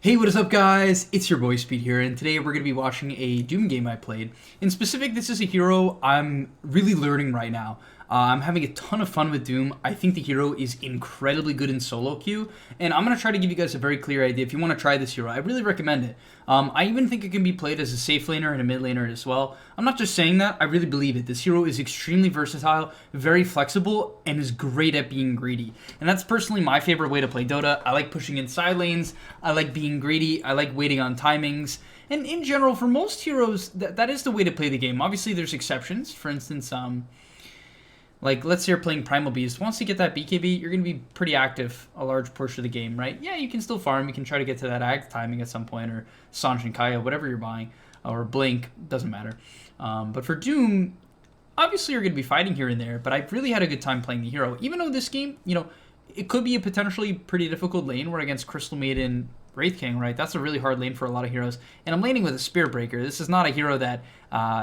Hey, what is up, guys? It's your boy Speed here, and today we're going to be watching a Doom game I played. In specific, this is a hero I'm really learning right now. I'm having a ton of fun with Doom. I think the hero is incredibly good in solo queue, and I'm going to try to give you guys a very clear idea. If you want to try this hero, I really recommend it. I even think it can be played as a safe laner and a mid laner as well. I'm not just saying that, I really believe it. This hero is extremely versatile, very flexible, and is great at being greedy. And that's personally my favorite way to play Dota. I like pushing in side lanes, I like being greedy, I like waiting on timings. And in general, for most heroes, that is the way to play the game. Obviously, there's exceptions. For instance, like, let's say you're playing Primal Beast. Once you get that BKB, you're going to be pretty active a large portion of the game, right? Yeah, you can still farm. You can try to get to that ag timing at some point, or Sanj and Kaya, whatever you're buying, or Blink, doesn't matter. But for Doom, obviously you're going to be fighting here and there, but I've really had a good time playing the hero. Even though this game, it could be a potentially pretty difficult lane. We're against Crystal Maiden, Wraith King, right? That's a really hard lane for a lot of heroes. And I'm laning with a Spear Breaker. This is not a hero that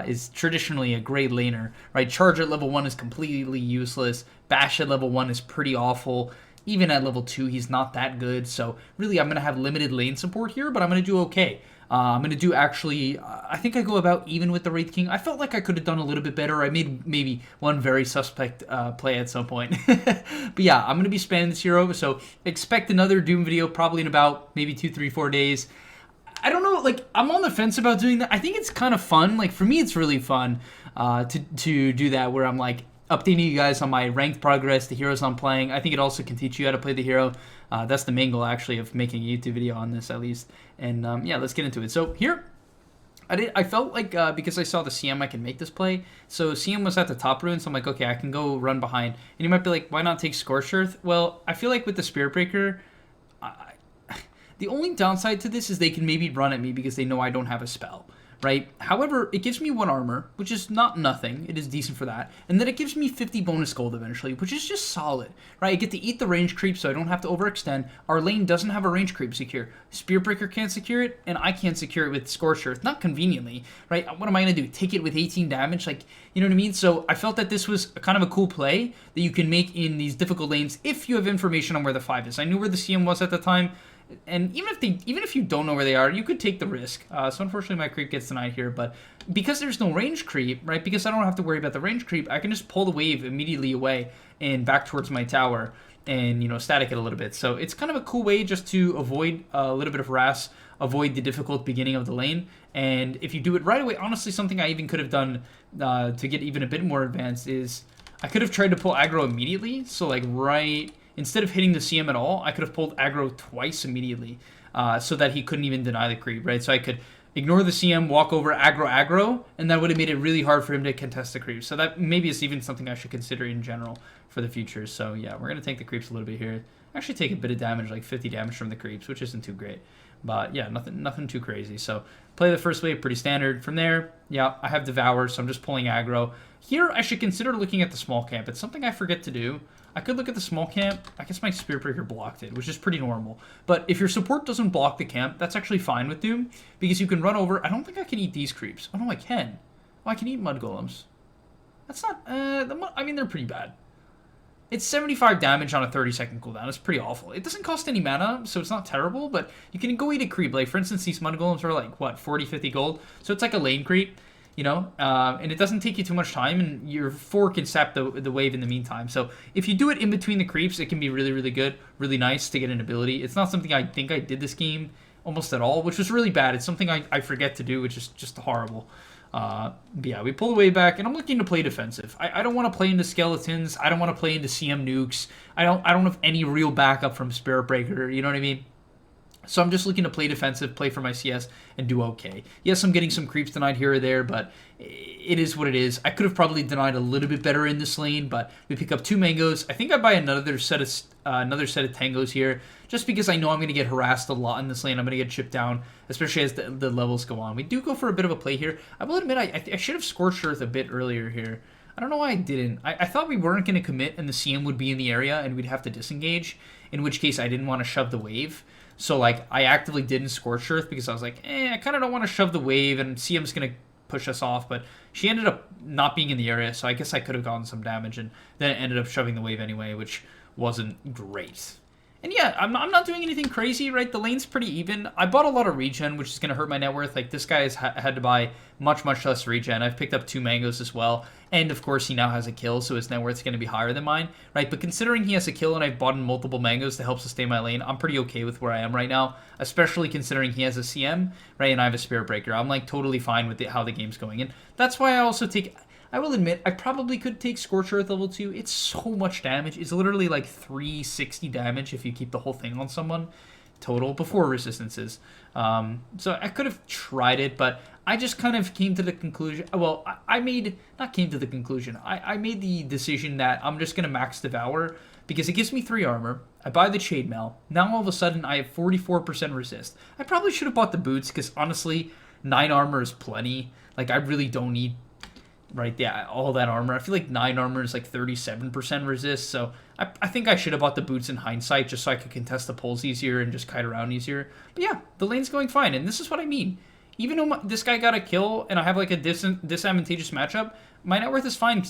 is traditionally a great laner, right? Charge at level 1 is completely useless. Bash at level 1 is pretty awful. Even at level 2, he's not that good. So really, I'm going to have limited lane support here, but I'm going to do okay. I'm going to do actually, I think I go about even with the Wraith King. I felt like I could have done a little bit better. I made maybe one very suspect play at some point. But yeah, I'm going to be spamming this hero, so expect another Doom video probably in about maybe 2, 3, 4 days. I don't know, like, I'm on the fence about doing that. I think it's kind of fun. Like, for me, it's really fun to do that, where I'm like, updating you guys on my ranked progress, the heroes I'm playing. I think it also can teach you how to play the hero. That's the main goal, actually, of making a YouTube video on this, at least. And yeah, let's get into it. So here, I felt like because I saw the CM, I can make this play. So CM was at the top rune, so I'm like, okay, I can go run behind. And you might be like, why not take Scorched Earth? Well, I feel like with the Spirit Breaker, the only downside to this is they can maybe run at me because they know I don't have a spell. Right? However, it gives me 1 armor, which is not nothing. It is decent for that. And then it gives me 50 bonus gold eventually, which is just solid. Right? I get to eat the range creep so I don't have to overextend. Our lane doesn't have a range creep secure. Spearbreaker can't secure it, and I can't secure it with Scorched Earth. Not conveniently. Right? What am I going to do? Take it with 18 damage? Like, you know what I mean? So I felt that this was kind of a cool play that you can make in these difficult lanes if you have information on where the 5 is. I knew where the CM was at the time. And even if you don't know where they are, you could take the risk. So unfortunately, my creep gets denied here. But because there's no range creep, right? Because I don't have to worry about the range creep, I can just pull the wave immediately away and back towards my tower and static it a little bit. So it's kind of a cool way just to avoid a little bit of harass, avoid the difficult beginning of the lane. And if you do it right away, honestly, something I even could have done to get even a bit more advanced is I could have tried to pull aggro immediately. So like instead of hitting the CM at all, I could have pulled aggro twice immediately so that he couldn't even deny the creep, right? So I could ignore the CM, walk over, aggro, and that would have made it really hard for him to contest the creep. So that maybe is even something I should consider in general for the future. So yeah, we're going to take the creeps a little bit here. Actually take a bit of damage, like 50 damage from the creeps, which isn't too great. But yeah, nothing too crazy. So play the first wave, pretty standard. From there, yeah, I have Devour, so I'm just pulling aggro. Here, I should consider looking at the small camp. It's something I forget to do. I could look at the small camp. I guess my Spirit Breaker blocked it, which is pretty normal. But if your support doesn't block the camp, that's actually fine with Doom, because you can run over. I don't think I can eat these creeps. Oh, no, I can. Oh, I can eat Mud Golems. That's not... I mean, they're pretty bad. It's 75 damage on a 30-second cooldown. It's pretty awful. It doesn't cost any mana, so it's not terrible, but you can go eat a creep. Like, for instance, these Mud Golems are like, what, 40, 50 gold? So it's like a lane creep. And it doesn't take you too much time, and your 4 can sap the wave in the meantime. So if you do it in between the creeps, it can be really, really good, really nice to get an ability. It's not something I think I did this game almost at all, which was really bad. It's something I forget to do, which is just horrible. But yeah, we pull the wave back, and I'm looking to play defensive. I don't want to play into skeletons. I don't want to play into CM nukes. I don't have any real backup from Spirit Breaker. You know what I mean? So I'm just looking to play defensive, play for my CS, and do okay. Yes, I'm getting some creeps denied here or there, but it is what it is. I could have probably denied a little bit better in this lane, but we pick up 2 mangoes. I think I buy another set of tangos here, just because I know I'm going to get harassed a lot in this lane. I'm going to get chipped down, especially as the levels go on. We do go for a bit of a play here. I will admit I should have Scorched Earth a bit earlier here. I don't know why I didn't. I thought we weren't going to commit, and the CM would be in the area, and we'd have to disengage, in which case I didn't want to shove the wave. So, like, I actively didn't Scorched Earth because I was like, I kind of don't want to shove the wave, and CM's going to push us off. But she ended up not being in the area, so I guess I could have gotten some damage, and then it ended up shoving the wave anyway, which wasn't great. And yeah, I'm not doing anything crazy, right? The lane's pretty even. I bought a lot of regen, which is going to hurt my net worth. Like, this guy has had to buy much less regen. I've picked up 2 mangoes as well. And, of course, he now has a kill, so his net worth's going to be higher than mine, right? But considering he has a kill and I've bought in multiple mangoes to help sustain my lane, I'm pretty okay with where I am right now, especially considering he has a CM, right? And I have a Spirit Breaker. I'm, like, totally fine with how the game's going. And that's why I also take... I will admit, I probably could take Scorch Earth level 2. It's so much damage. It's literally like 360 damage if you keep the whole thing on someone total before resistances. So I could have tried it, but I just kind of came to the conclusion. Well, I made the decision that I'm just going to max Devour because it gives me 3 armor. I buy the Chainmail. Now all of a sudden I have 44% resist. I probably should have bought the boots because honestly, 9 armor is plenty. Like, I really don't need... Right, yeah, all that armor. I feel like 9 armor is like 37% resist, so I think I should have bought the boots in hindsight just so I could contest the poles easier and just kite around easier. But yeah, the lane's going fine, and this is what I mean. Even though this guy got a kill and I have like a disadvantageous matchup, my net worth is fine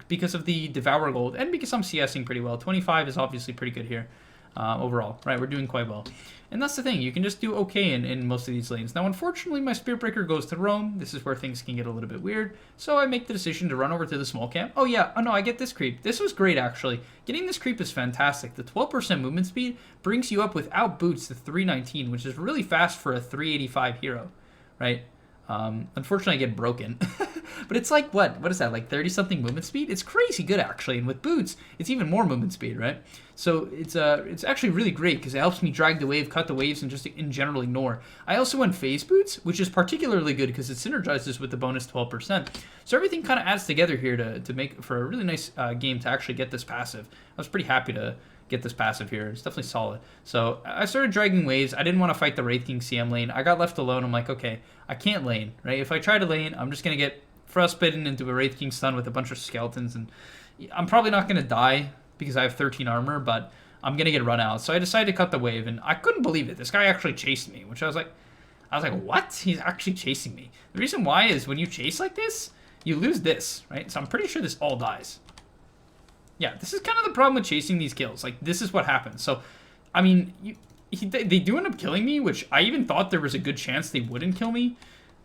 because of the Devour Gold and because I'm CSing pretty well. 25 is obviously pretty good here overall, right? We're doing quite well. And that's the thing, you can just do okay in most of these lanes. Now, unfortunately, my Spirit Breaker goes to roam. This is where things can get a little bit weird. So I make the decision to run over to the small camp. Oh yeah, oh no, I get this creep. This was great, actually. Getting this creep is fantastic. The 12% movement speed brings you up without boots to 319, which is really fast for a 385 hero, right? Unfortunately, I get broken. But it's like, what is that, like 30-something movement speed? It's crazy good, actually. And with boots, it's even more movement speed, right? So it's actually really great because it helps me drag the wave, cut the waves, and just in general ignore. I also went phase boots, which is particularly good because it synergizes with the bonus 12%. So everything kind of adds together here to make for a really nice game to actually get this passive. I was pretty happy to get this passive here. It's definitely solid. So I started dragging waves. I didn't want to fight the Wraith King CM lane. I got left alone. I'm like, okay, I can't lane, right? If I try to lane, I'm just going to get frostbitten into a Wraith King stun with a bunch of skeletons, and I'm probably not going to die because I have 13 armor, but I'm going to get run out. So I decided to cut the wave, and I couldn't believe it. This guy actually chased me, which I was like, what? He's actually chasing me. The reason why is when you chase like this, you lose this, right? So I'm pretty sure this all dies. Yeah, this is kind of the problem with chasing these kills. Like, this is what happens. So, I mean, they do end up killing me, which I even thought there was a good chance they wouldn't kill me.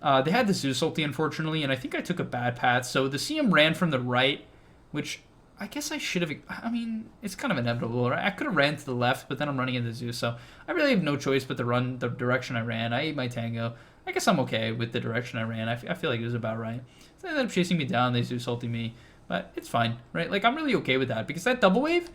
They had the Zeus ulti, unfortunately, and I think I took a bad path. So the CM ran from the right, which I guess I should have... I mean, it's kind of inevitable, right? I could have ran to the left, but then I'm running into Zeus, so I really have no choice but to run the direction I ran. I ate my tango. I guess I'm okay with the direction I ran. I feel like it was about right. So they ended up chasing me down. They Zeus ulti me. But it's fine, right? Like, I'm really okay with that because that double wave,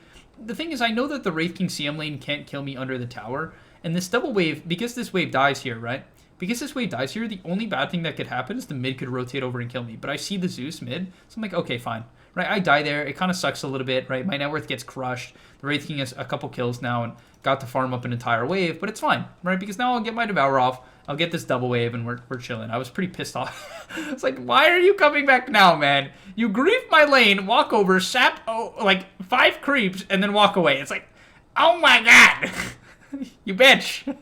the thing is I know that the Wraith King CM lane can't kill me under the tower. And this double wave, because this wave dies here, right? Because this wave dies here, the only bad thing that could happen is the mid could rotate over and kill me. But I see the Zeus mid, so I'm like, okay, fine. Right, I die there. It kind of sucks a little bit, right? My net worth gets crushed. The Wraith King has a couple kills now and got to farm up an entire wave, but it's fine, right? Because now I'll get my Devour off. I'll get this double wave, and we're chilling. I was pretty pissed off. It's like, why are you coming back now, man? You grief my lane, walk over, sap, like 5 creeps, and then walk away. It's like, oh my god! You bitch!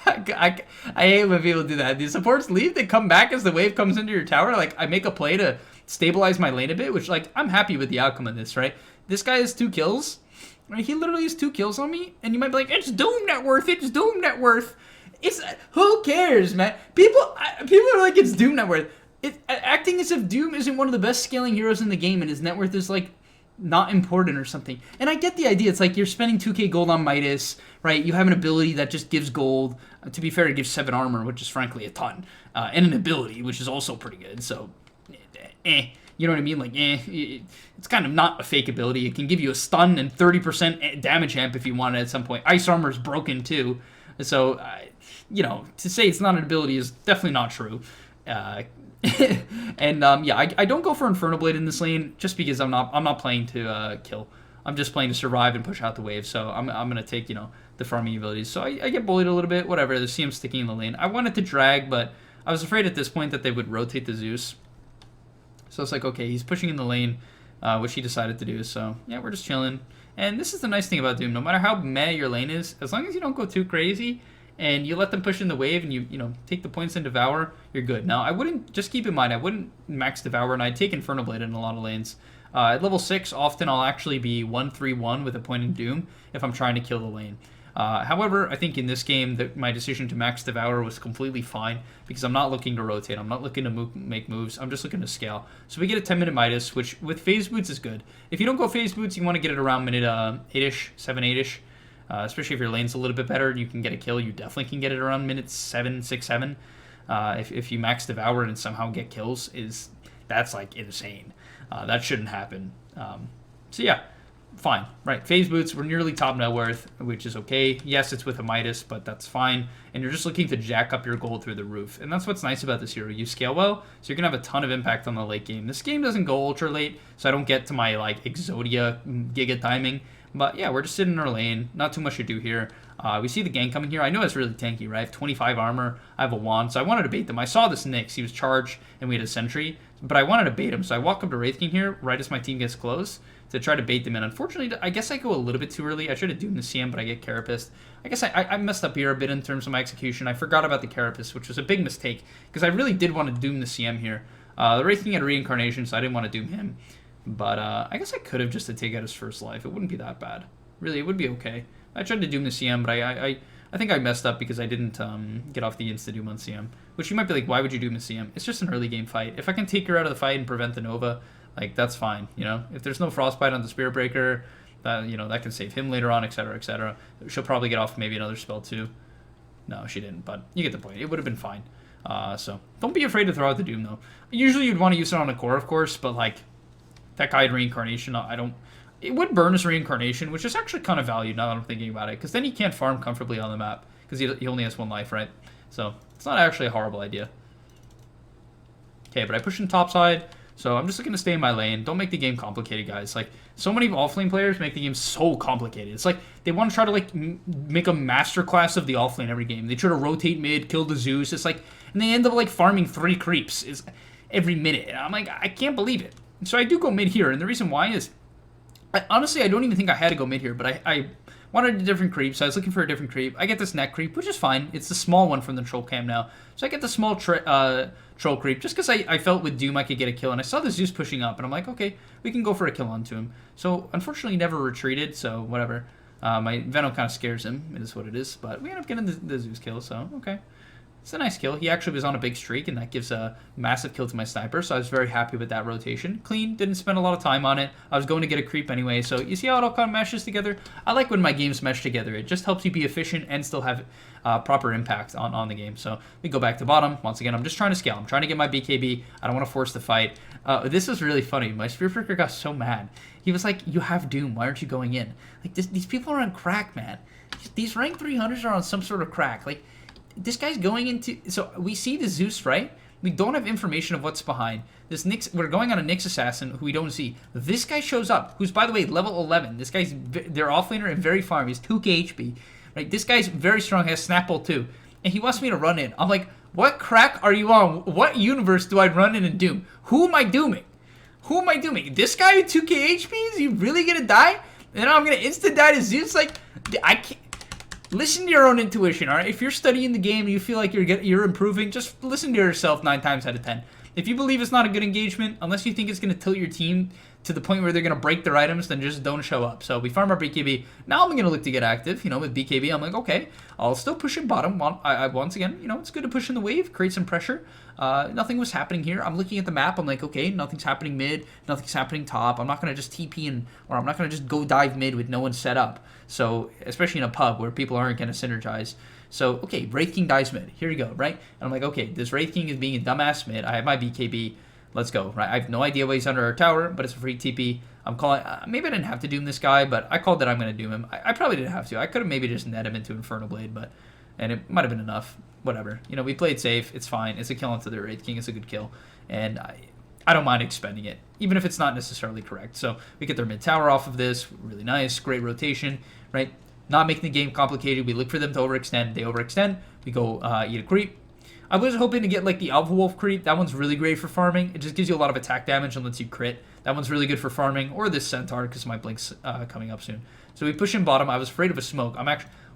I hate when people do that. The supports leave, they come back as the wave comes into your tower. Like, I make a play to stabilize my lane a bit, which, like, I'm happy with the outcome of this, right? This guy has 2 kills. Right? He literally has 2 kills on me, and you might be like, it's Doom net worth, it's Doom net worth. It's, who cares, man? People are like, it's Doom net worth. Acting as if Doom isn't one of the best scaling heroes in the game, and his net worth is, like, not important or something. And I get the idea. It's like you're spending 2k gold on Midas, right? You have an ability that just gives gold. To be fair, it gives 7 armor, which is frankly a ton. And an ability, which is also pretty good. So, you know what I mean? Like, it's kind of not a fake ability. It can give you a stun and 30% damage amp if you want it at some point. Ice armor is broken too. So, you know, to say it's not an ability is definitely not true. And yeah, I don't go for Infernal Blade in this lane just because I'm not playing to kill. I'm just playing to survive and push out the wave. So I'm gonna take, you know, the farming abilities. So I get bullied a little bit. Whatever. The CM sticking in the lane. I wanted to drag, but I was afraid at this point that they would rotate the Zeus. So it's like, okay, he's pushing in the lane, which he decided to do. So yeah, we're just chilling. And this is the nice thing about Doom. No matter how meh your lane is, as long as you don't go too crazy and you let them push in the wave and you know, take the points and Devour, you're good. Now, I wouldn't, just keep in mind, I wouldn't max Devour, and I'd take Infernal Blade in a lot of lanes. At level 6, often I'll actually be 1-3-1 with a point in Doom if I'm trying to kill the lane. However, I think in this game that my decision to max Devour was completely fine because I'm not looking to rotate. I'm not looking to make moves. I'm just looking to scale. So we get a 10-minute Midas, which with phase boots is good. If you don't go phase boots, you want to get it around minute 8-ish, 7-8-ish. Especially if your lane's a little bit better and you can get a kill, you definitely can get it around minutes 7, 6, 7. If you max Devour and somehow get kills, that's like insane. That shouldn't happen. So yeah, fine. Right, phase boots, we're nearly top net worth, which is okay. Yes, it's with a Midas, but that's fine. And you're just looking to jack up your gold through the roof. And that's what's nice about this hero. You scale well, so you're going to have a ton of impact on the late game. This game doesn't go ultra late, so I don't get to my like Exodia Giga timing. But yeah, we're just sitting in our lane. Not too much to do here. We see the gang coming here. I know it's really tanky, right? I have 25 armor. I have a wand, so I wanted to bait them. I saw this Nyx. He was charged, and we had a sentry. But I wanted to bait him, so I walk up to Wraith King here right as my team gets close to try to bait them in. Unfortunately, I guess I go a little bit too early. I should have doomed the CM, but I get Carapace. I guess I messed up here a bit in terms of my execution. I forgot about the Carapace, which was a big mistake, because I really did want to doom the CM here. The Wraith King had Reincarnation, so I didn't want to doom him. But I guess I could have just to take out his first life. It wouldn't be that bad. Really, it would be okay. I tried to doom the CM, but I think I messed up because I didn't get off the insta-doom on CM. Which you might be like, why would you doom the CM? It's just an early game fight. If I can take her out of the fight and prevent the Nova, like, that's fine, you know? If there's no Frostbite on the Spirit Breaker, that can save him later on, etc., etc. She'll probably get off maybe another spell too. No, she didn't, but you get the point. It would have been fine. So don't be afraid to throw out the Doom, though. Usually you'd want to use it on a core, of course, but, like, that guy had Reincarnation. It would burn his Reincarnation, which is actually kind of valued now that I'm thinking about it, because then he can't farm comfortably on the map, because he only has 1 life, right? So it's not actually a horrible idea. Okay, but I push in top side, so I'm just looking to stay in my lane. Don't make the game complicated, guys. Like, so many offlane players make the game so complicated. It's like they want to try to, like, make a masterclass of the offlane every game. They try to rotate mid, kill the Zeus. It's like, and they end up, like, farming 3 creeps every minute. And I'm like, I can't believe it. So I do go mid here, and the reason why is, honestly, I don't even think I had to go mid here, but I wanted a different creep, so I was looking for a different creep. I get this neck creep, which is fine. It's the small one from the troll cam now. So I get the small troll creep, just because I felt with Doom I could get a kill, and I saw the Zeus pushing up, and I'm like, okay, we can go for a kill onto him. So unfortunately, he never retreated, so whatever. My Venom kind of scares him, it is what it is, but we end up getting the Zeus kill, so okay. It's a nice kill. He actually was on a big streak, and that gives a massive kill to my sniper, so I was very happy with that rotation. Clean, didn't spend a lot of time on it. I was going to get a creep anyway, so you see how it all kind of meshes together? I like when my games mesh together. It just helps you be efficient and still have proper impact on the game. So we go back to bottom. Once again, I'm just trying to scale. I'm trying to get my BKB. I don't want to force the fight. This is really funny. My Spirit Breaker got so mad. He was like, you have Doom. Why aren't you going in? Like, these people are on crack, man. These rank 300s are on some sort of crack. Like, this guy's going into... So we see the Zeus, right? We don't have information of what's behind. This Nyx... We're going on a Nyx assassin who we don't see. This guy shows up, who's, by the way, level 11. This guy's... Their offlaner and very farm. He's 2k HP. Right? This guy's very strong, has Snapple too. And he wants me to run in. I'm like, what crack are you on? What universe do I run in and doom? Who am I dooming? Who am I dooming? This guy with 2k HP? Is he really gonna die? And then I'm gonna insta-die to Zeus? Like, I can't... Listen to your own intuition, all right? If you're studying the game and you feel like you're improving, just listen to yourself 9 times out of 10. If you believe it's not a good engagement, unless you think it's going to tilt your team to the point where they're going to break their items, then just don't show up. So we farm our BKB. Now I'm going to look to get active, with BKB. I'm like, okay, I'll still push in bottom. Once again, it's good to push in the wave, create some pressure. Nothing was happening here. I'm looking at the map. I'm like, okay, nothing's happening mid. Nothing's happening top. I'm not going to just TP or I'm not going to just go dive mid with no one set up. So, especially in a pub where people aren't going to synergize. So, okay, Wraith King dies mid. Here we go, right? And I'm like, okay, this Wraith King is being a dumbass mid. I have my BKB. Let's go, right? I have no idea why he's under our tower, but it's a free TP. I'm calling... maybe I didn't have to doom this guy, but I called that I'm going to doom him. I probably didn't have to. I could have maybe just net him into Infernal Blade, and it might have been enough. Whatever. We played safe. It's fine. It's a kill onto the Wraith King. It's a good kill. And I don't mind expending it, even if it's not necessarily correct. So we get their mid tower off of this. Really nice. Great rotation, right? Not making the game complicated. We look for them to overextend. They overextend. We go eat a creep. I was hoping to get like the Alpha Wolf creep. That one's really great for farming. It just gives you a lot of attack damage and lets you crit. That one's really good for farming. Or this Centaur, because my Blink's coming up soon. So we push in bottom. I was afraid of a smoke.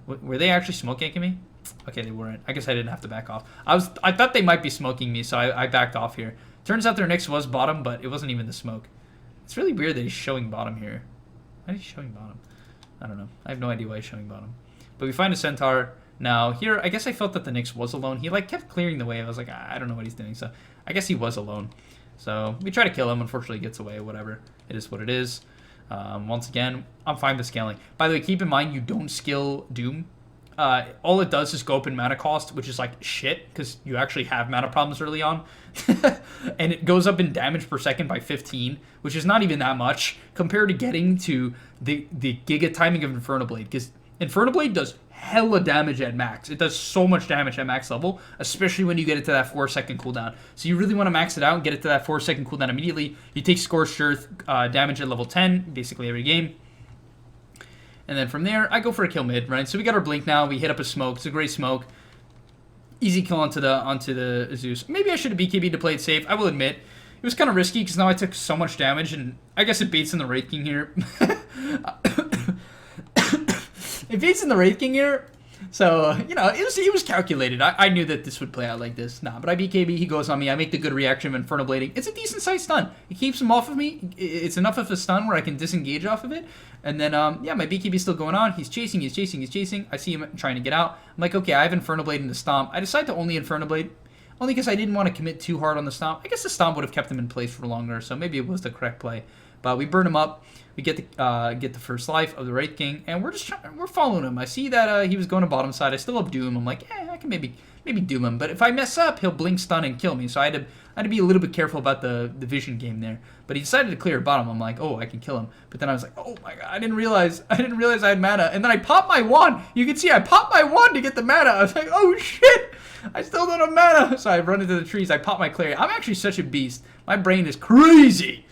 Were they actually smoke ganking me? Okay, they weren't. I guess I didn't have to back off. I thought they might be smoking me, so I backed off here. Turns out their Nyx was bottom, but it wasn't even the smoke. It's really weird that he's showing bottom here. Why is he showing bottom? I don't know. I have no idea why he's showing bottom. But we find a centaur. Now, here, I guess I felt that the Nyx was alone. He, like, kept clearing the wave. I was like, I don't know what he's doing. So, I guess he was alone. So, we try to kill him. Unfortunately, he gets away. Whatever. It is what it is. Once again, I'm fine with scaling. By the way, keep in mind, you don't skill Doom. All it does is go up in mana cost, which is like shit, because you actually have mana problems early on. And it goes up in damage per second by 15, which is not even that much, compared to getting to the giga timing of Inferno Blade, because Inferno Blade does hella damage at max. It does so much damage at max level, especially when you get it to that 4-second cooldown. So you really want to max it out and get it to that 4-second cooldown immediately. You take Scorched Earth damage at level 10, basically every game. And then from there, I go for a kill mid, right? So we got our blink now. We hit up a smoke. It's a great smoke. Easy kill onto the Zeus. Maybe I should have BKB to play it safe. I will admit, it was kind of risky because now I took so much damage, and I guess it baits in the Wraith King here. It baits in the Wraith King here. So, you know, it was calculated. I knew that this would play out like this. Nah, but I BKB, he goes on me. I make the good reaction of Inferno Blading. It's a decent sized stun. It keeps him off of me. It's enough of a stun where I can disengage off of it. And then, yeah, my BKB is still going on. He's chasing. I see him trying to get out. I'm like, okay, I have Inferno Blade in the Stomp. I decide to only Inferno Blade, only because I didn't want to commit too hard on the Stomp. I guess the Stomp would have kept him in place for longer, so maybe it was the correct play. But we burn him up. We get the first life of the Wraith King, and we're following him. I see that he was going to bottom side. I still have Doom. I'm like, I can maybe Doom him. But if I mess up, he'll blink, stun, and kill me. So I had to be a little bit careful about the vision game there. But he decided to clear bottom. I'm like, oh, I can kill him. But then I was like, oh my god, I didn't realize I had mana. And then I popped my wand. You can see I popped my wand to get the mana. I was like, oh shit, I still don't have mana. So I run into the trees. I pop my clarity. I'm actually such a beast. My brain is crazy.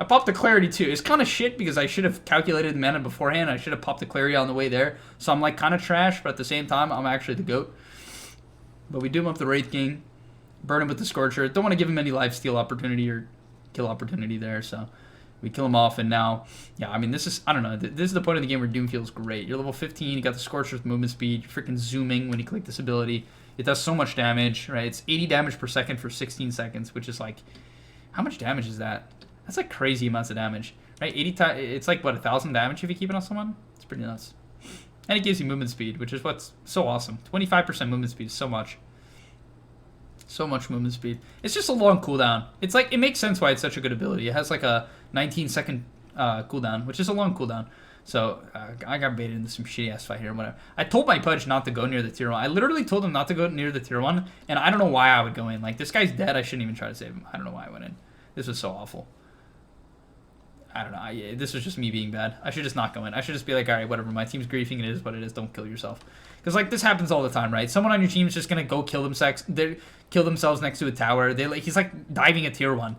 I popped the clarity too. It's kind of shit because I should have calculated the mana beforehand. I should have popped the clarity on the way there. So I'm like kind of trash, but at the same time, I'm actually the GOAT. But we doom up the Wraith King, burn him with the Scorcher. Don't want to give him any lifesteal opportunity or kill opportunity there. So we kill him off, and now, yeah, I mean, this is, I don't know. This is the point of the game where Doom feels great. You're level 15. You got the Scorcher with movement speed. You're freaking zooming when you click this ability. It does so much damage, right? It's 80 damage per second for 16 seconds, which is like, how much damage is that? That's like crazy amounts of damage, right? 80 times, it's like, what, 1,000 damage if you keep it on someone? It's pretty nuts. And it gives you movement speed, which is what's so awesome. 25% movement speed is so much. So much movement speed. It's just a long cooldown. It's like, it makes sense why it's such a good ability. It has like a 19-second cooldown, which is a long cooldown. So I got baited into some shitty-ass fight here, whatever. I told my Pudge not to go near the tier 1. I literally told him not to go near the tier 1, and I don't know why I would go in. Like, this guy's dead. I shouldn't even try to save him. I don't know why I went in. This was so awful. I don't know. This was just me being bad. I should just not go in. I should just be like, all right, whatever. My team's griefing. It is what it is. Don't kill yourself. Because, like, this happens all the time, right? Someone on your team is just going to go kill themselves next to a tower. He's, like, diving a tier 1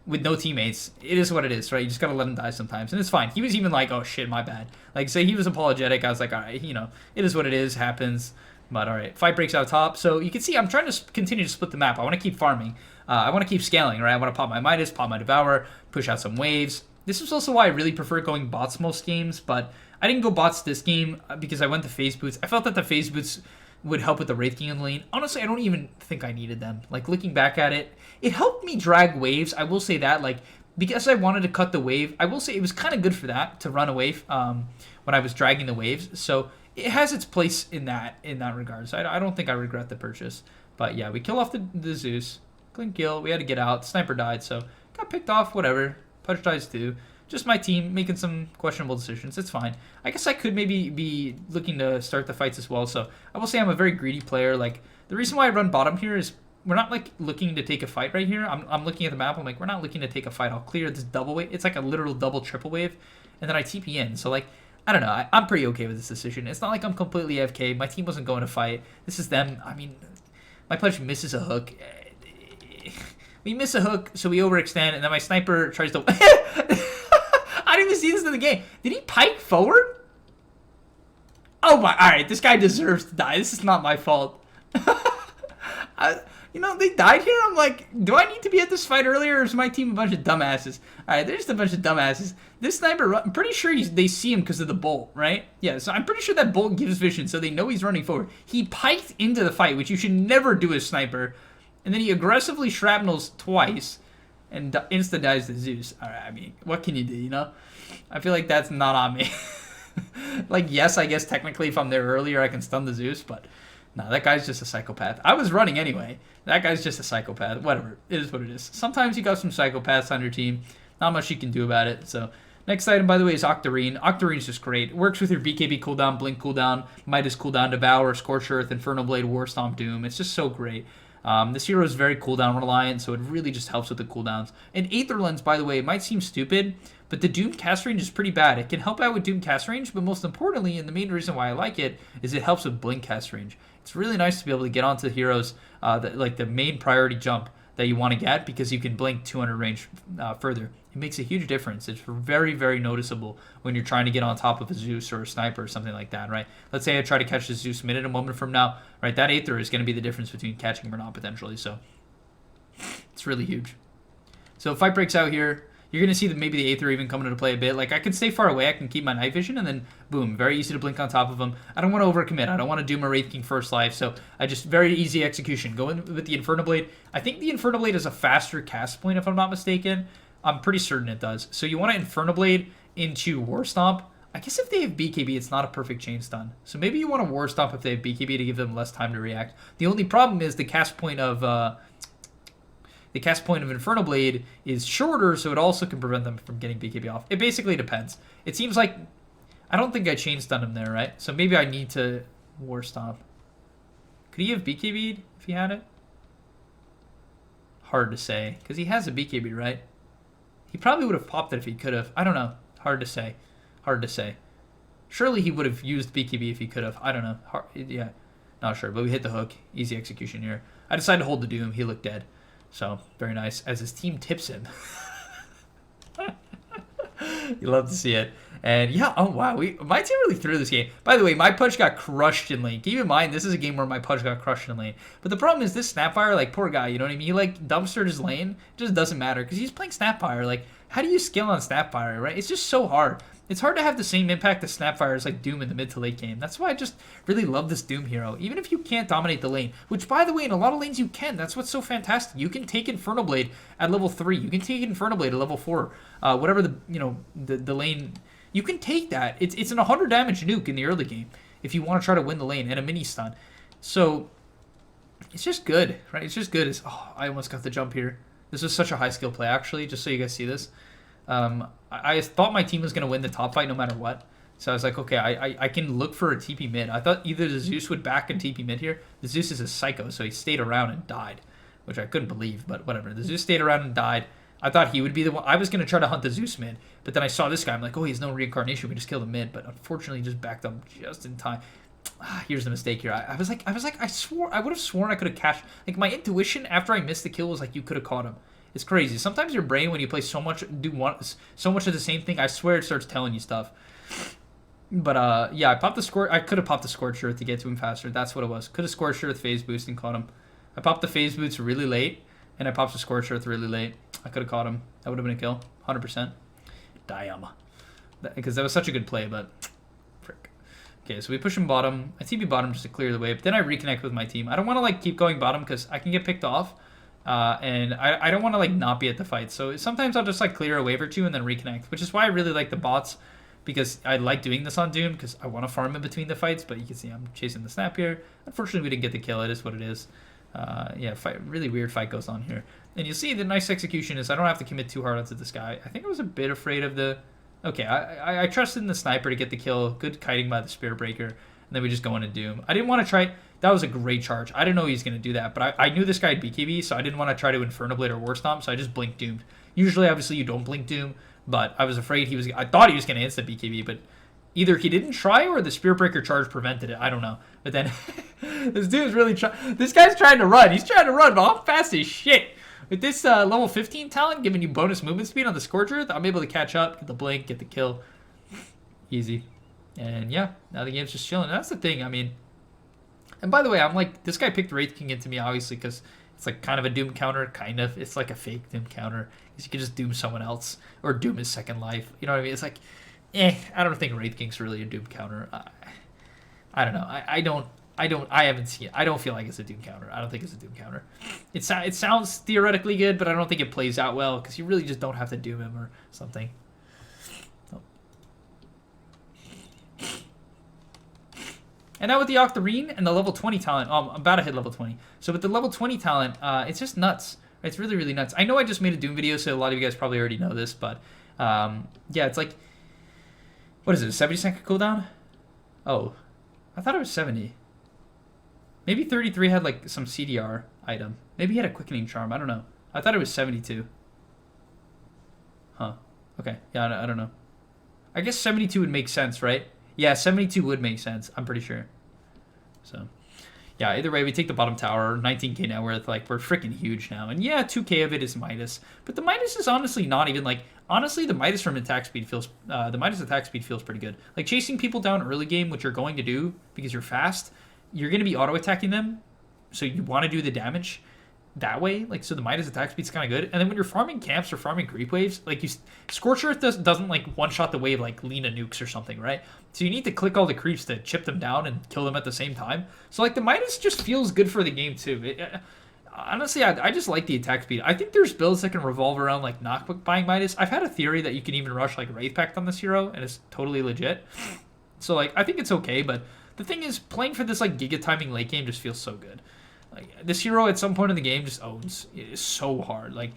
with no teammates. It is what it is, right? You just got to let him die sometimes. And it's fine. He was even like, oh, shit, my bad. Like, say he was apologetic. I was like, all right, you know, it is what it is. Happens. But, all right. Fight breaks out top. So, you can see I'm trying to continue to split the map. I want to keep farming. I want to keep scaling, right? I want to pop my Midas, pop my Devour, push out some waves. This is also why I really prefer going bots most games, but I didn't go bots this game because I went to phase boots. I felt that the phase boots would help with the Wraith King in the lane. Honestly, I don't even think I needed them. Like, looking back at it, it helped me drag waves. I will say that, like, because I wanted to cut the wave, I will say it was kind of good for that, to run away when I was dragging the waves. So it has its place in that regard. So I don't think I regret the purchase. But yeah, we kill off the Zeus. Clean kill. We had to get out. Sniper died, so got picked off. Whatever. Pudge dies too. Just my team making some questionable decisions. It's fine. I guess I could maybe be looking to start the fights as well. So I will say I'm a very greedy player. Like, the reason why I run bottom here is we're not like looking to take a fight right here. I'm looking at the map. I'm like, we're not looking to take a fight. I'll clear this double wave. It's like a literal double triple wave, and then I TP in. So like, I don't know. I'm pretty okay with this decision. It's not like I'm completely AFK. My team wasn't going to fight. This is them. I mean, my Pudge misses a hook. We miss a hook, so we overextend, and then my sniper tries to... I didn't even see this in the game. Did he pike forward? Oh my... Alright, this guy deserves to die. This is not my fault. You know, they died here. I'm like, do I need to be at this fight earlier, or is my team a bunch of dumbasses? Alright, they're just a bunch of dumbasses. This sniper, I'm pretty sure they see him because of the bolt, right? Yeah, so I'm pretty sure that bolt gives vision, so they know he's running forward. He piked into the fight, which you should never do as sniper. And then he aggressively shrapnels twice. and insta dies the Zeus. All right, I mean, what can you do? You know, I feel like that's not on me. Like, yes, I guess technically if I'm there earlier, I can stun the Zeus, but no, that guy's just a psychopath. I was running anyway. That guy's just a psychopath. Whatever, it is what it is. Sometimes you got some psychopaths on your team. Not much you can do about it. So next item, by the way, is Octarine. Octarine's just great. It works with your BKB cooldown, Blink cooldown, Midas cooldown, Devour, Scorched Earth, Infernal Blade, War Stomp, Doom. It's just so great. This hero is very cooldown reliant, so it really just helps with the cooldowns. And Aether Lens, by the way, it might seem stupid, but the Doom cast range is pretty bad. It can help out with Doom cast range, but most importantly, and the main reason why I like it, is it helps with Blink cast range. It's really nice to be able to get onto heroes, like the main priority jump that you want to get, because you can blink 200 range further. It makes a huge difference. It's very, very noticeable when you're trying to get on top of a Zeus or a sniper or something like that, right? Let's say I try to catch the Zeus mid in a moment from now, right? That Aether is going to be the difference between catching him or not, potentially. So it's really huge. So if fight breaks out here, you're going to see that maybe the Aether even coming into play a bit. Like, I can stay far away, I can keep my night vision, and then, boom, very easy to blink on top of them. I don't want to overcommit. I don't want to Doom a Wraith King first life, so I just, very easy execution. Go in with the Infernal Blade. I think the Infernal Blade is a faster cast point, if I'm not mistaken. I'm pretty certain it does. So you want to Infernal Blade into War Stomp. I guess if they have BKB, it's not a perfect chain stun. So maybe you want to War Stomp if they have BKB to give them less time to react. The only problem is the cast point of Infernal Blade is shorter, so it also can prevent them from getting BKB off. It basically depends. It seems like, I don't think I chain stun him there, right? So maybe I need to War Stomp. Could he have BKB'd if he had it? Hard to say, because he has a BKB, right? He probably would have popped it if he could have. I don't know. Hard to say. Hard to say. Surely he would have used BKB if he could have. I don't know. Yeah, not sure. But we hit the hook. Easy execution here. I decided to hold the Doom. He looked dead. So, very nice. As his team tips him. You love to see it. And yeah, oh wow, my team really threw this game. By the way, my punch got crushed in lane. Keep in mind, this is a game where my punch got crushed in lane. But the problem is this Snapfire, like, poor guy, you know what I mean? He, like, dumpstered his lane. It just doesn't matter, because he's playing Snapfire. Like, how do you scale on Snapfire, right? It's just so hard. It's hard to have the same impact as Snapfire as, like, Doom in the mid to late game. That's why I just really love this Doom hero. Even if you can't dominate the lane, which, by the way, in a lot of lanes you can. That's what's so fantastic. You can take Infernal Blade at level 3. You can take Infernal Blade at level 4. Whatever the lane... You can take that. It's an 100 damage nuke in the early game if you want to try to win the lane and a mini stun. So it's just good, right? It's just good. I almost got the jump here. This was such a high skill play, actually, just so you guys see this. I thought my team was going to win the top fight no matter what. So I was like, okay, I can look for a TP mid. I thought either the Zeus would back and TP mid here. The Zeus is a psycho, so he stayed around and died, which I couldn't believe, but whatever. The Zeus stayed around and died. I thought he would be the one. I was going to try to hunt the Zeus mid, but then I saw this guy. I'm like, oh, he has no reincarnation. We just killed him mid, but unfortunately, he just backed up just in time. Here's the mistake here. I was like, I would have sworn I could have cashed. Like, my intuition after I missed the kill was like, you could have caught him. It's crazy. Sometimes your brain, when you play so much of the same thing, I swear it starts telling you stuff. But yeah, I could have popped the Scorched Earth to get to him faster. That's what it was. Could have Scorched Earth phase boost and caught him. I popped the phase boots really late, and I popped the Scorched Earth really late. I could have caught him. That would have been a kill, 100%. Damn. Because that was such a good play, but frick. Okay, so we push him bottom. I TP bottom just to clear the way, but then I reconnect with my team. I don't want to like keep going bottom because I can get picked off, and I don't want to like not be at the fight. So sometimes I'll just like clear a wave or two and then reconnect, which is why I really like the bots, because I like doing this on Doom because I want to farm in between the fights. But you can see I'm chasing the snap here. Unfortunately, we didn't get the kill. It is what it is. Yeah, really weird fight goes on here. And you'll see the nice execution is I don't have to commit too hard onto this guy. I think I was a bit afraid of the... Okay, I trusted in the sniper to get the kill. Good kiting by the Spirit Breaker. And then we just go into Doom. I didn't want to try... That was a great charge. I didn't know he was going to do that. But I knew this guy had BKB, so I didn't want to try to Infernal Blade or War Stomp, so I just blinked Doomed. Usually, obviously, you don't blink Doom. But I was afraid he was... I thought he was going to insta BKB, but... Either he didn't try or the Spirit Breaker charge prevented it. I don't know. But then this dude's really trying. This guy's trying to run. He's trying to run, but I'm fast as shit. With this level 15 talent giving you bonus movement speed on the Scorched Earth, I'm able to catch up, get the blink, get the kill. Easy. And yeah, now the game's just chilling. That's the thing. I mean, and by the way, I'm like, this guy picked Wraith King into me, obviously, because it's like kind of a Doom counter. Kind of. It's like a fake Doom counter. Because you can just Doom someone else or Doom his second life. You know what I mean? It's like... I don't think Wraith King's really a Doom counter. I don't know. I don't I haven't seen it. I don't feel like it's a Doom counter. I don't think it's a Doom counter. It sounds theoretically good, but I don't think it plays out well because you really just don't have to Doom him or something. Oh. And now with the Octarine and the level 20 talent, I'm about to hit level 20. So with the level 20 talent, it's just nuts. It's really, really nuts. I know I just made a Doom video, so a lot of you guys probably already know this, but yeah, it's like, what is it, a 70-second cooldown? Oh, I thought it was 70. Maybe 33 had like some CDR item. Maybe he had a quickening charm. I don't know. I thought it was 72. Huh. Okay. Yeah, I don't know. I guess 72 would make sense, right? Yeah, 72 would make sense. I'm pretty sure. So, yeah, either way, we take the bottom tower. 19k net worth. Like, we're freaking huge now. And yeah, 2k of it is Midas. But the Midas is honestly not even like... Honestly, the Midas from attack speed feels... the Midas attack speed feels pretty good. Like, chasing people down early game, which you're going to do because you're fast... You're going to be auto-attacking them, so you want to do the damage that way. Like, so the Midas attack speed's kind of good. And then when you're farming camps or farming creep waves, like, Scorch Earth doesn't like, one-shot the wave like Lina nukes or something, right? So you need to click all the creeps to chip them down and kill them at the same time. So, like, the Midas just feels good for the game, too. Honestly, I just like the attack speed. I think there's builds that can revolve around, like, not buying Midas. I've had a theory that you can even rush, like, Wraith Pact on this hero, and it's totally legit. So, like, I think it's okay, but... The thing is, playing for this like Giga timing late game just feels so good. Like this hero at some point in the game just owns. It is so hard. Like,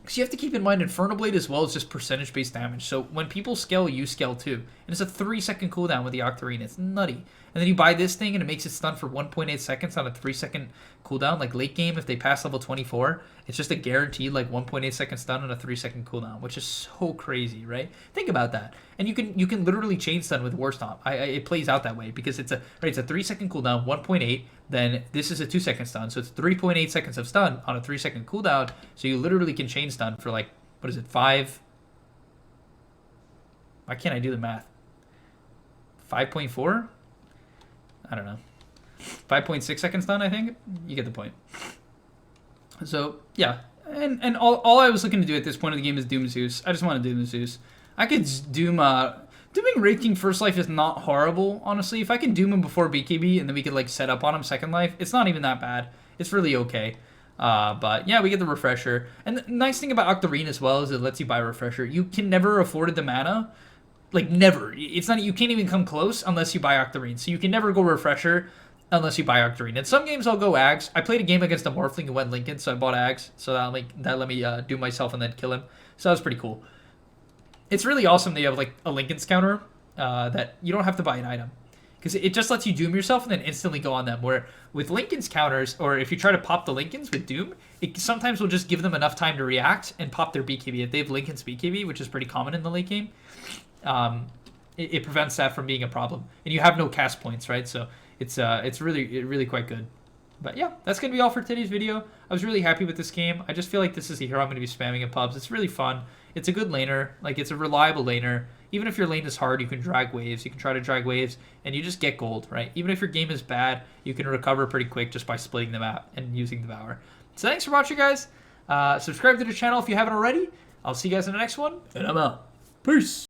because you have to keep in mind Inferno Blade as well as just percentage based damage. So when people scale, you scale too. And it's a 3-second cooldown with the Octarine. It's nutty. And then you buy this thing and it makes it stun for 1.8 seconds on a 3-second cooldown. Like late game, if they pass level 24, it's just a guaranteed like 1.8 second stun on a 3-second cooldown, which is so crazy, right? Think about that. And you can literally chain stun with War Stomp. It plays out that way because it's a 3-second cooldown, 1.8. Then this is a 2-second stun, so it's 3.8 seconds of stun on a 3-second cooldown. So you literally can chain stun for like, what is it, 5? Why can't I do the math? 5.4? I don't know. 5.6 seconds stun, I think. You get the point. So, yeah. And all I was looking to do at this point of the game is Doom Zeus. I just want to Doom Zeus. I could Doom... Dooming Wraith King First Life is not horrible, honestly. If I can Doom him before BKB and then we could, like, set up on him Second Life, it's not even that bad. It's really okay. But, yeah, we get the Refresher. And the nice thing about Octarine as well is it lets you buy Refresher. You can never afford the mana. Like, never. It's not... You can't even come close unless you buy Octarine. So you can never go Refresher unless you buy Octarine. In some games, I'll go Ags. I played a game against a Morphling who went Lincoln, so I bought Ags. So that let me do myself and then kill him. So that was pretty cool. It's really awesome that you have, like, a Lincoln's counter that you don't have to buy an item. Because it just lets you Doom yourself and then instantly go on them. Where with Lincoln's counters, or if you try to pop the Lincolns with Doom, it sometimes will just give them enough time to react and pop their BKB. If they have Lincoln's BKB, which is pretty common in the late game, it prevents that from being a problem. And you have no cast points, right? So it's really quite good. But yeah, that's going to be all for today's video. I was really happy with this game. I just feel like this is a hero I'm going to be spamming in pubs. It's really fun. It's a good laner. Like, it's a reliable laner. Even if your lane is hard, you can drag waves. You can try to drag waves, and you just get gold, right? Even if your game is bad, you can recover pretty quick just by splitting the map and using Devour. So thanks for watching, guys. Subscribe to the channel if you haven't already. I'll see you guys in the next one, and I'm out. Peace.